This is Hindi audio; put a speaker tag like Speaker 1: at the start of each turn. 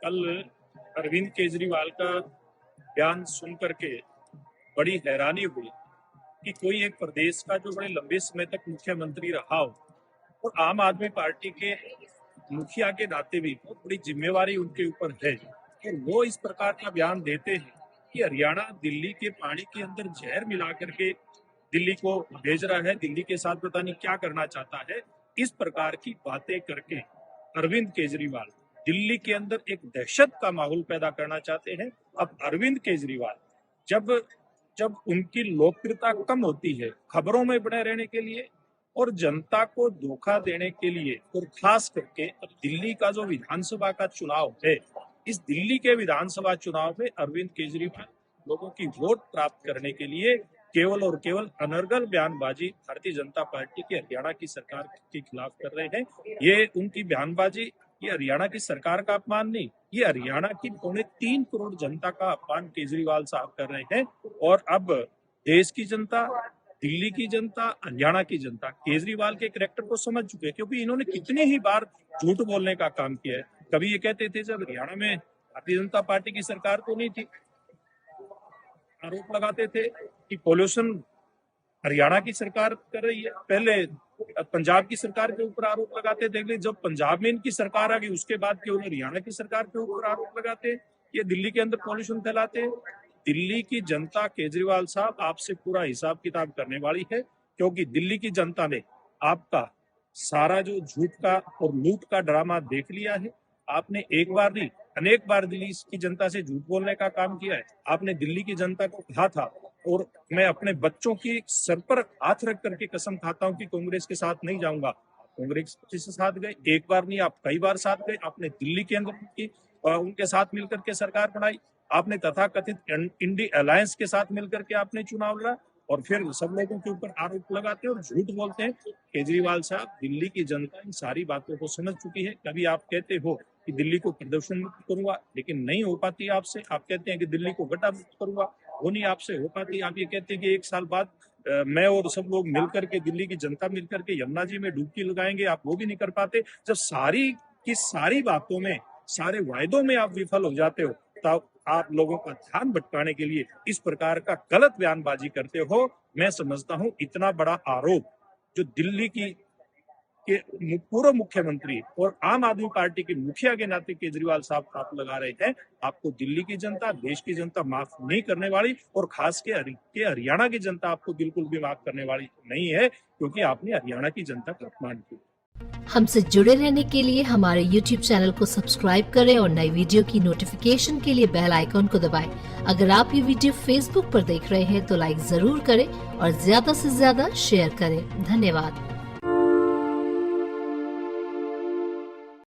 Speaker 1: कल अरविंद केजरीवाल का बयान सुन करके बड़ी हैरानी हुई कि कोई एक प्रदेश का जो बड़े लंबे समय तक मुख्यमंत्री रहा हो और आम आदमी पार्टी के मुखिया के नाते भी बहुत बड़ी जिम्मेवारी उनके ऊपर है और वो इस प्रकार का बयान देते हैं कि हरियाणा दिल्ली के पानी के अंदर जहर मिला करके दिल्ली को भेज रहा है, दिल्ली के साथ पता नहीं क्या करना चाहता है। इस प्रकार की बातें करके अरविंद केजरीवाल दिल्ली के अंदर एक दहशत का माहौल पैदा करना चाहते हैं। अब अरविंद केजरीवाल जब उनकी लोकप्रियता कम होती है खबरों में बने रहने के लिए और जनता को धोखा देने के लिए, और खास करके अब दिल्ली का जो विधानसभा का चुनाव है, इस दिल्ली के विधानसभा चुनाव में अरविंद केजरीवाल लोगों की वोट प्राप्त करने के लिए केवल और केवल अनर्गल बयानबाजी भारतीय जनता पार्टी की हरियाणा की सरकार के खिलाफ कर रहे हैं। ये उनकी बयानबाजी ये हरियाणा की सरकार का अपमान नहीं, ये हरियाणा की 3.25 करोड़ जनता का अपमान केजरीवाल साहब कर रहे हैं। और अब देश की जनता, दिल्ली की जनता, हरियाणा की जनता केजरीवाल के कैरेक्टर को समझ चुके हैं, क्योंकि इन्होंने कितनी ही बार झूठ बोलने का काम किया है। कभी ये कहते थे जब हरियाणा में भारतीय जनता पार्टी की सरकार तो नहीं थी, आरोप लगाते थे कि पॉल्यूशन हरियाणा की सरकार कर रही है। पहले पंजाब की सरकार के ऊपर आरोप लगाते थे, लेकिन जब पंजाब में इनकी सरकार आ गई उसके बाद केवल हरियाणा की सरकार के ऊपर आरोप लगाते हैं, ये दिल्ली के अंदर पॉल्यूशन फैलाते हैं। दिल्ली की जनता केजरीवाल साहब आपसे पूरा हिसाब किताब करने वाली है, क्योंकि दिल्ली की जनता ने आपका सारा जो झूठ का और लूट का ड्रामा देख लिया है। आपने एक बार नहीं अनेक बार दिल्ली की जनता से झूठ बोलने का काम किया है। आपने दिल्ली की जनता को कहा था, और मैं अपने बच्चों की सर पर हाथ रख करके कसम खाता हूं कि कांग्रेस के साथ नहीं जाऊंगा। कांग्रेस के साथ गए, एक बार नहीं आप कई बार साथ गए। आपने दिल्ली के अंदर उनके साथ मिलकर के सरकार बनाई। आपने तथाकथित इंडी अलायंस के साथ मिलकर के आपने चुनाव लड़ा, और फिर सब लोगों के ऊपर आरोप लगाते हैं और झूठ बोलते हैं। केजरीवाल साहब, दिल्ली की जनता इन सारी बातों को समझ चुकी है। कभी आप कहते हो कि दिल्ली को प्रदूषण मुक्त करूंगा, लेकिन नहीं हो पाती आपसे। आप कहते हैं कि दिल्ली को गड्ढा मुक्त करूंगा, वो नहीं आपसे हो पाती। आप ये कहते हैं कि 1 साल बाद मैं और सब लोग मिलकर के, दिल्ली की जनता मिलकर के यमुना जी में डुबकी लगाएंगे, आप वो भी नहीं कर पाते। जब सारी की सारी बातों में, सारे वायदों में आप विफल हो जाते हो, तब आप लोगों का ध्यान भटकाने के लिए इस प्रकार का गलत बयानबाजी करते हो। मैं समझता हूं इतना बड़ा आरोप जो दिल्ली के पूर्व मुख्यमंत्री और आम आदमी पार्टी के मुखिया के नाते केजरीवाल साहब आप लगा रहे हैं, आपको दिल्ली की जनता, देश की जनता माफ नहीं करने वाली, और खास के हरियाणा की जनता आपको बिल्कुल भी माफ करने वाली नहीं है, क्योंकि आपने हरियाणा की जनता का अपमान किया।
Speaker 2: हमसे जुड़े रहने के लिए हमारे YouTube चैनल को सब्सक्राइब करें और नई वीडियो की नोटिफिकेशन के लिए बेल आइकॉन को दबाएं। अगर आप ये वीडियो Facebook पर देख रहे हैं तो लाइक जरूर करें और ज्यादा से ज्यादा शेयर करें। धन्यवाद।